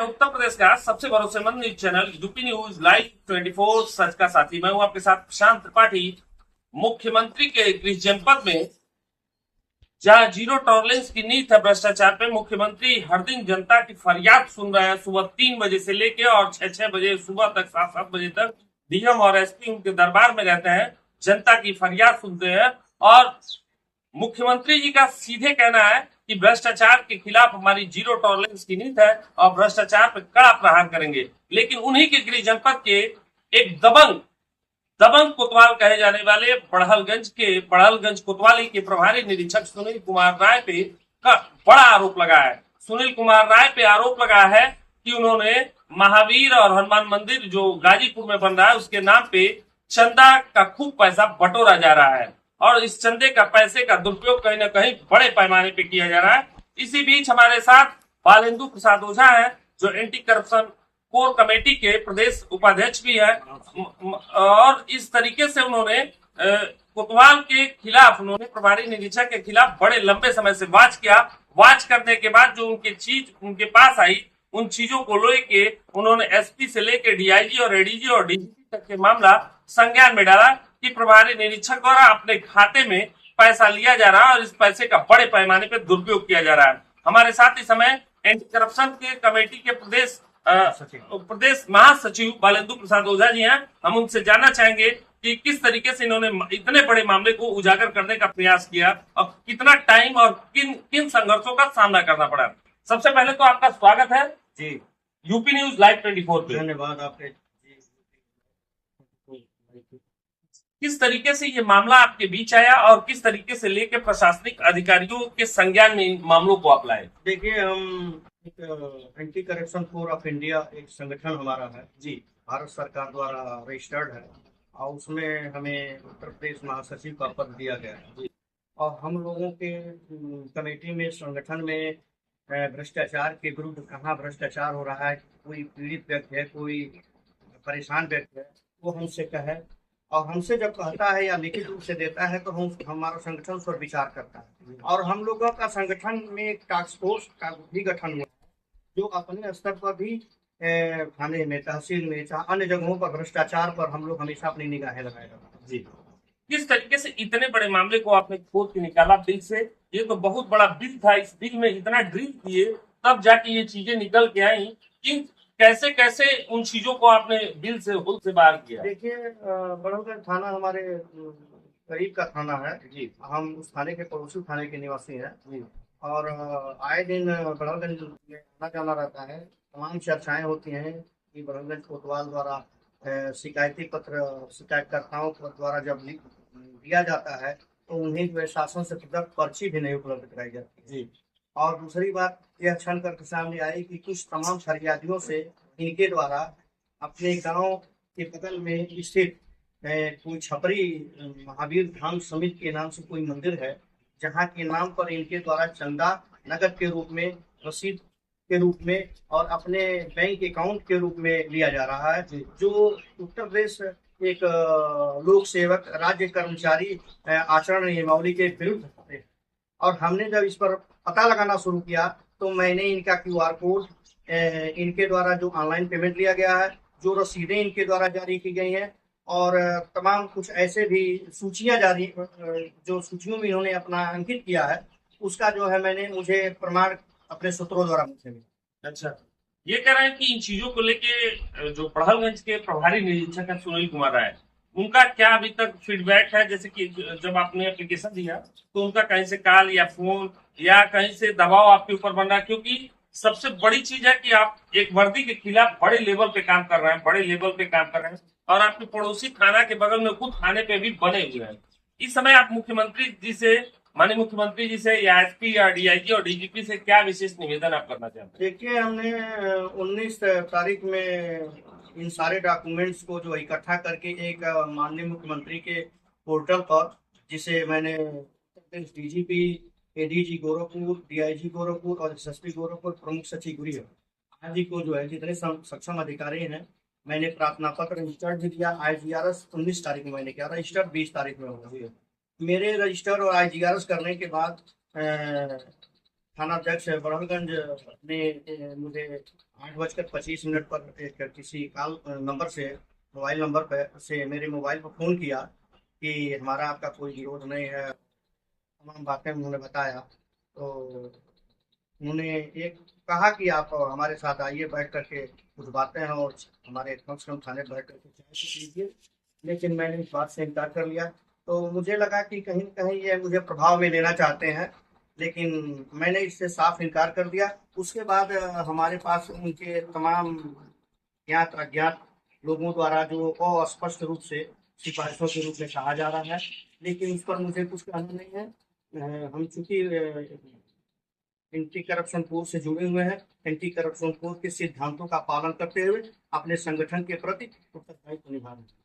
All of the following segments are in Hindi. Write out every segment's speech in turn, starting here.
है उत्तर प्रदेश का सबसे भरोसेमंद news channel UP news live 24 सच का साथी। मैं हूं आपके साथ प्रशांत त्रिपाठी। मुख्यमंत्री के गृह जनपद में जहां जीरो टॉलरेंस की नीति है भ्रष्टाचार पे, मुख्यमंत्री हर दिन जनता की फरियाद सुन रहे हैं। सुबह 3 बजे से लेके और 6 बजे सुबह तक, 7 बजे तक डीएम और एसपी उनके दरबार में रहते हैं, जनता की फरियाद सुनते हैं। और मुख्यमंत्री जी का सीधे कहना है कि भ्रष्टाचार के खिलाफ हमारी जीरो टॉलरेंस की नीति है और भ्रष्टाचार पर कड़ा प्रहार करेंगे। लेकिन उन्हीं के गृह जनपद के एक दबंग कोतवाल कहे जाने वाले बड़हलगंज कोतवाली के प्रभारी निरीक्षक सुनील कुमार राय पे का बड़ा आरोप लगा है। सुनील कुमार राय पे आरोप लगा है कि उन्होंने महावीर और हनुमान मंदिर जो गाजीपुर में बन रहा है उसके नाम पे चंदा का खूब पैसा बटोरा जा रहा है और इस चंदे का पैसे का दुरुपयोग कहीं ना कहीं बड़े पैमाने पे किया जा रहा है। इसी बीच हमारे साथ बालेंदु प्रसाद ओझा है जो एंटी करप्शन कोर कमेटी के प्रदेश उपाध्यक्ष भी है। और इस तरीके से उन्होंने कोतवाल के खिलाफ, उन्होंने प्रभारी निरीक्षक के खिलाफ बड़े लंबे समय से वाच किया। वाच करने के बाद जो उनकी चीज उनके पास आई, उन चीजों को लेके उन्होंने एसपी से लेके डीआईजी और एडीजी और डीजीपी तक के मामला संज्ञान में डाला कि प्रभारी निरीक्षक द्वारा अपने खाते में पैसा लिया जा रहा है और इस पैसे का बड़े पैमाने पर दुरुपयोग किया जा रहा है। हमारे साथ इस समय एंटी करप्शन के कमेटी के प्रदेश महासचिव बालेंदु प्रसाद ओझा जी हैं। हम उनसे जानना चाहेंगे कि किस तरीके से इन्होंने इतने बड़े मामले को उजागर करने का प्रयास किया और कितना टाइम और किन संघर्षों का सामना करना पड़ा। सबसे पहले तो आपका स्वागत है जी यूपी न्यूज लाइव 24 पे। धन्यवाद आपके। किस तरीके से ये मामला आपके बीच आया और किस तरीके से लेके प्रशासनिक अधिकारियों के संज्ञान में इन मामलों को आप लाए? देखिए, हम एक anti corruption four of India एक संगठन हमारा है जी, भारत सरकार द्वारा रजिस्टर्ड है और उसमें हमें उत्तर प्रदेश महासचिव का पद दिया गया है जी। और हम लोगों के कमेटी में, संगठन में भ्रष्टाचार के विरुद्ध कहाँ भ्रष्टाचार हो रहा है, कोई पीड़ित व्यक्ति है, कोई परेशान व्यक्ति है, वो हमसे कहे और हमसे जब कहता है या लिखित रूप से देता है तो हमारा संगठन उस पर विचार करता है। और हम लोगों का संगठन में एक टास्क फोर्स का भी गठन हुआ है जो अपने स्तर पर भी थाने में, तहसील में, अन्य जगहों पर भ्रष्टाचार पर हम लोग हमेशा अपनी निगाहें लगाए रखते हैं जी। किस तरीके से इतने बड़े मामले को आपने खोद के निकाला बिल से? ये तो बहुत बड़ा बिल था, इस बिल में इतना ड्रिल किए तब जाके ये चीजें निकल के आई। कि कैसे कैसे उन चीजों को आपने बिल से हुल से बाहर किया? देखिए, बड़ौलगंज थाना हमारे करीब का थाना है जी। हम उस थाने के पड़ोसी थाने के निवासी हैं जी। और आए दिन बड़ौलगंज में आना जाना रहता है, तमाम चर्चाएं होती हैं कि बड़ौलगंज कोतवाल द्वारा शिकायती पत्र शिकायतकर्ताओं द्वारा जब दिया जाता है तो उन्हें जो है शासन से पृथक पर्ची भी नहीं उपलब्ध कराई जाती जी। और दूसरी बात यह छन करके सामने आई कि कुछ तमाम फरियादियों से इनके द्वारा अपने गांव के बगल में स्थित कोई छपरी महावीर धाम समिति के नाम से कोई मंदिर है, जहां के नाम पर इनके द्वारा चंदा नकद के रूप में, रसीद के रूप में और अपने बैंक अकाउंट के रूप में लिया जा रहा है, जो उत्तर प्रदेश एक लोक सेवक राज्य कर्मचारी आचरण नियमावली के विरुद्ध है। और हमने जब इस पर पता लगाना शुरू किया तो मैंने इनका QR कोड, इनके द्वारा जो ऑनलाइन पेमेंट लिया गया है, जो रसीदें इनके द्वारा जारी की गई हैं और तमाम कुछ ऐसे भी सूचियां जारी, जो सूचियों में इन्होंने अपना अंकित किया है, उसका जो है मुझे प्रमाण अपने सूत्रों द्वारा मुझे मिला। अच्छा, ये कह रहे हैं कि इन चीजों को लेके जो बड़हलगंज के प्रभारी निरीक्षक है सुनील कुमार राय, उनका क्या अभी तक फीडबैक है? जैसे कि जब आपने एप्लीकेशन दिया तो उनका कहीं से कॉल या फोन या कहीं से दबाव आपके ऊपर बन रहा है? क्योंकि सबसे बड़ी चीज है कि आप एक वर्दी के खिलाफ बड़े लेवल पे काम कर रहे हैं और आपके पड़ोसी थाना के बगल में खुद थाने पे भी बने हुए हैं। इस समय आप माननीय मुख्यमंत्री जी से या एसपी या डीआईजी और डीजीपी से क्या विशेष निवेदन आप करना चाहते हैं? देखिए, हमने 19 तारीख में इन सारे डॉक्यूमेंट्स को जो इकट्ठा करके एक माननीय मुख्यमंत्री के पोर्टल पर, जिसे मैंने DGP, ADG Gorakhpur, DIG Gorakhpur और एसएसपी गोरखपुर, प्रमुख सचिव गृह आदि को जो है जितने सक्षम अधिकारी हैं, मैंने प्रार्थना पत्र रजिस्टर्ड भी दिया। IGRS 19 तारीख में मैंने किया, रजिस्टर्ड 20 तारीख में होगा। मेरे रजिस्टर और IGRS करने के बाद थाना अध्यक्ष बड़हलगंज ने मुझे 8:25 पर एक किसी कॉल नंबर से, मोबाइल नंबर पर से मेरे मोबाइल पर फ़ोन किया कि हमारा आपका कोई विरोध नहीं है। तमाम बातें उन्होंने बताया। तो उन्होंने एक कहा कि आप हमारे साथ आइए, बैठ करके कुछ बातें हैं और हमारे कम से कम थाने बैठ करके चाय पी लीजिए। लेकिन मैंने इस बात से इनकार कर लिया। तो मुझे लगा कि कहीं न कहीं ये मुझे प्रभाव में लेना चाहते हैं, लेकिन मैंने इससे साफ इनकार कर दिया। उसके बाद हमारे पास उनके तमाम ज्ञात अज्ञात लोगों द्वारा जो अस्पष्ट रूप से सिफारिशों के रूप में कहा जा रहा है, लेकिन उस पर मुझे कुछ कहना नहीं है। हम चूंकि एंटी करप्शन कोड से जुड़े हुए हैं, एंटी करप्शन कोड के सिद्धांतों का पालन करते हुए अपने संगठन के प्रति उत्तरदायित्व निभा रहे हैं।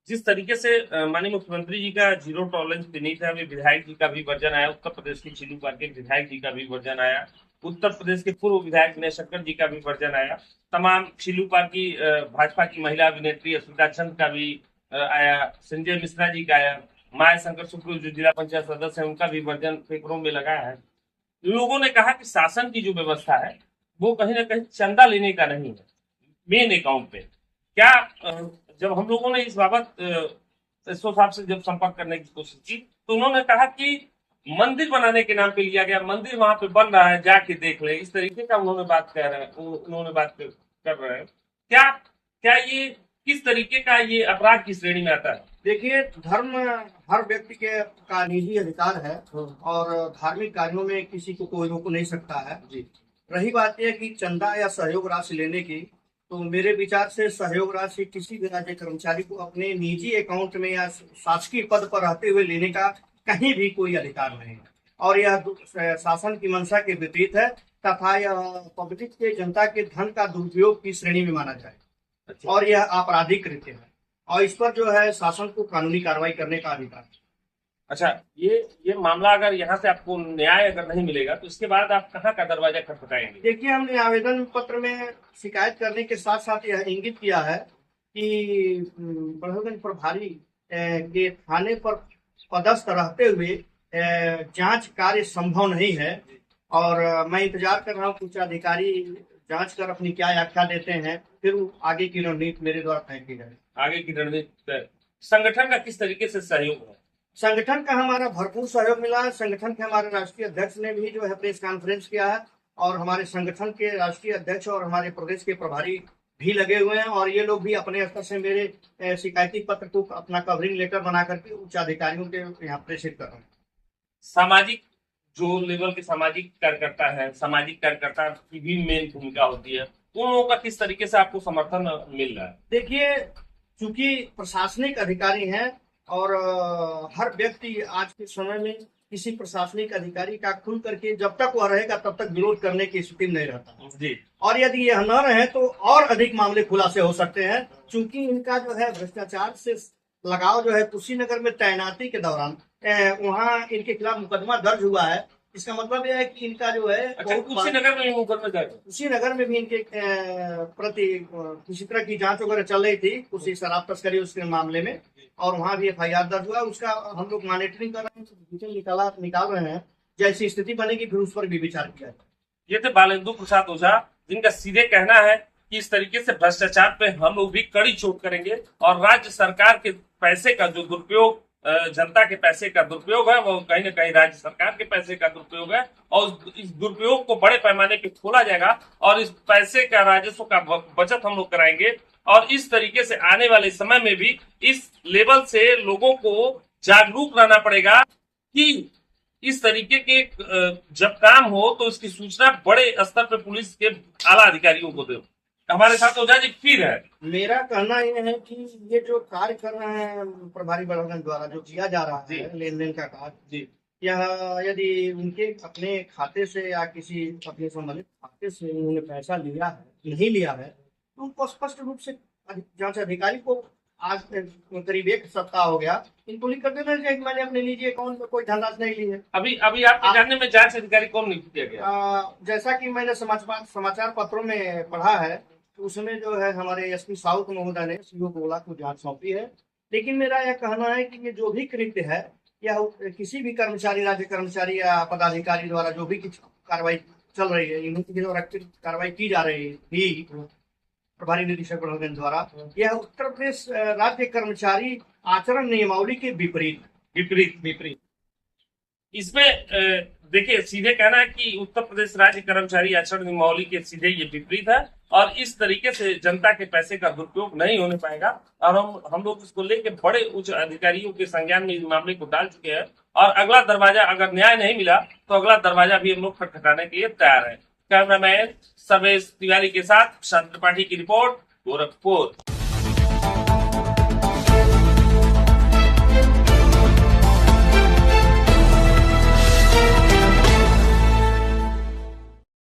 जिस तरीके से माननीय मुख्यमंत्री जी का जीरो टॉलरेंस पे नहीं था, अभी विधायक जी का भी वर्जन आया, उत्तर प्रदेश के चिल्लू पार्क के विधायक जी का भी वर्जन आया, उत्तर प्रदेश के पूर्व विधायक विनय शंकर जी का भी वर्जन आया, तमाम चिल्लू पार्क की भाजपा की महिला अभिनेत्री अस्मिता चंद का भी आया, संजय मिश्रा जी का आया, माया शंकर शुक्ल जो जिला पंचायत सदस्य है उनका भी वर्जन पेपरों में लगा है। लोगों ने कहा कि शासन की जो व्यवस्था है वो कहीं ना कहीं चंदा लेने का नहीं है मेन अकाउंट पे। क्या जब हम लोगों ने इस बाबत एसओ साहब से जब संपर्क करने की कोशिश की तो उन्होंने कहा कि मंदिर बनाने के नाम पे लिया गया, मंदिर वहां पे बन रहा है, जाके देख ले, इस तरीके का उन्होंने बात कर रहे हैं, उन्होंने बात कर रहे हैं। क्या क्या ये किस तरीके का ये अपराध की श्रेणी में आता है? देखिए, धर्म हर व्यक्ति के का निजी अधिकार है और धार्मिक कार्यों में किसी को कोई रोक नहीं सकता है जी। रही बात यह कि चंदा या सहयोग राशि लेने की, तो मेरे विचार से सहयोग राशि किसी भी राज्य कर्मचारी को अपने निजी अकाउंट में या शासकीय पद पर रहते हुए लेने का कहीं भी कोई अधिकार नहीं है और यह शासन की मंशा के विपरीत है तथा यह पब्लिक के जनता के धन का दुरुपयोग की श्रेणी में माना जाए और यह आपराधिक कृत्य है और इस पर जो है शासन को कानूनी कार्रवाई करने का अधिकार है। अच्छा, ये मामला अगर यहाँ से आपको न्याय अगर नहीं मिलेगा तो इसके बाद आप कहाँ का दरवाजा खटखटाएंगे? देखिए, हमने आवेदन पत्र में शिकायत करने के साथ साथ यह इंगित किया है कि बड़हलगंज प्रभारी के थाने पर पदस्थ रहते हुए जांच कार्य संभव नहीं है और मैं इंतजार कर रहा हूँ कुछ अधिकारी जांच कर अपनी क्या व्याख्या देते हैं, फिर आगे की रणनीति मेरे द्वारा तय की जाए। आगे की रणनीति संगठन का किस तरीके से सहयोग है? संगठन का हमारा भरपूर सहयोग मिला है। संगठन के हमारे राष्ट्रीय अध्यक्ष ने भी जो है प्रेस कॉन्फ्रेंस किया है और हमारे संगठन के राष्ट्रीय अध्यक्ष और हमारे प्रदेश के प्रभारी भी लगे हुए हैं और ये लोग भी अपने स्तर से मेरे शिकायती पत्र को अपना कवरिंग लेटर बना करके उच्च अधिकारियों के यहाँ प्रेषित कर रहे हैं। सामाजिक जो लेवल के सामाजिक कार्यकर्ता है, सामाजिक कार्यकर्ता की भी मेन भूमिका होती है, उन लोगों का किस तरीके से आपको समर्थन मिल रहा है? देखिए, चूंकि प्रशासनिक अधिकारी हैं और हर व्यक्ति आज के समय में किसी प्रशासनिक अधिकारी का खुल करके जब तक वह रहेगा तब तक विरोध करने की स्थिति में नहीं रहता जी। और यदि यह न रहे तो और अधिक मामले खुलासे हो सकते हैं, चूंकि इनका जो है भ्रष्टाचार से लगाव जो है कुशीनगर में तैनाती के दौरान वहाँ इनके खिलाफ मुकदमा दर्ज हुआ है। इसका मतलब यह है कि इनका जो है कुशीनगर में मुकदमा दर्ज, कुशीनगर में भी इनके प्रति किसी तरह की जांच वगैरह चल रही थी, कुछ शराब तस्करी उसके मामले में, और वहाँ भी FIR दर्ज हुआ। उसका हम लोग मॉनिटरिंग कर रहे हैं, डिटेल निकाल रहे हैं। जैसी स्थिति बनेगी फिर उस पर भी विचार किया जाए। ये थे बालेंदु प्रसाद ओझा, जिनका सीधे कहना है कि इस तरीके से भ्रष्टाचार पे हम लोग भी कड़ी चोट करेंगे और राज्य सरकार के पैसे का जो दुरुपयोग, जनता के पैसे का दुरुपयोग है, वो कहीं ना कहीं राज्य सरकार के पैसे का दुरुपयोग है और इस दुरुपयोग को बड़े पैमाने पे खोला जाएगा और इस पैसे का राजस्व का बचत हम लोग कराएंगे और इस तरीके से आने वाले समय में भी इस लेवल से लोगों को जागरूक रहना पड़ेगा कि इस तरीके के जब काम हो तो इसकी सूचना बड़े स्तर पर पुलिस के आला अधिकारियों को दे। हमारे साथ ओझा जी फिर है। मेरा कहना यह है कि ये जो कार्य कर रहे हैं प्रभारी बड़हलगंज द्वारा जो किया जा रहा है लेन देन का कार्य जी, यह यदि उनके अपने खाते से या किसी अपने संबंधित खाते से उन्होंने पैसा लिया है नहीं लिया है तो उनको स्पष्ट रूप से जांच अधिकारी को आज करीब एक सप्ताह हो गया इनको लिख कर देना चाहिए कि मैंने अपने निजी अकाउंट में कोई धनराशि नहीं ली है। अभी आपके जानने में जांच अधिकारी कौन नियुक्त किया गया? जैसा कि मैंने समाचार पत्रों में पढ़ा है तो उसमें जो है हमारे SP साउथ महोदय ने CO गोला को जांच सौंपी है। लेकिन मेरा यह कहना है कि ये जो भी कृत्य है या किसी भी कर्मचारी, राज्य कर्मचारी या पदाधिकारी द्वारा जो भी कार्रवाई चल रही है, इनके द्वारा कार्रवाई की जा रही थी प्रभारी निदेशक प्रबंधन द्वारा। यह उत्तर प्रदेश राज्य कर्मचारी आचरण नियमावली के विपरीत इसमें देखिए सीधे कहना है कि उत्तर प्रदेश राज्य कर्मचारी आचरण नियमावली के सीधे ये विपरीत है और इस तरीके से जनता के पैसे का दुरुपयोग नहीं होने पाएगा। और हम लोग इसको लेके बड़े उच्च अधिकारियों के संज्ञान में इस मामले को डाल चुके हैं और अगला दरवाजा, अगर न्याय नहीं मिला तो अगला दरवाजा भी हम लोग खटखटाने के लिए तैयार है। कैमरामैन सर्वेश तिवारी के साथ प्रशांत त्रिपाठी की रिपोर्ट, गोरखपुर।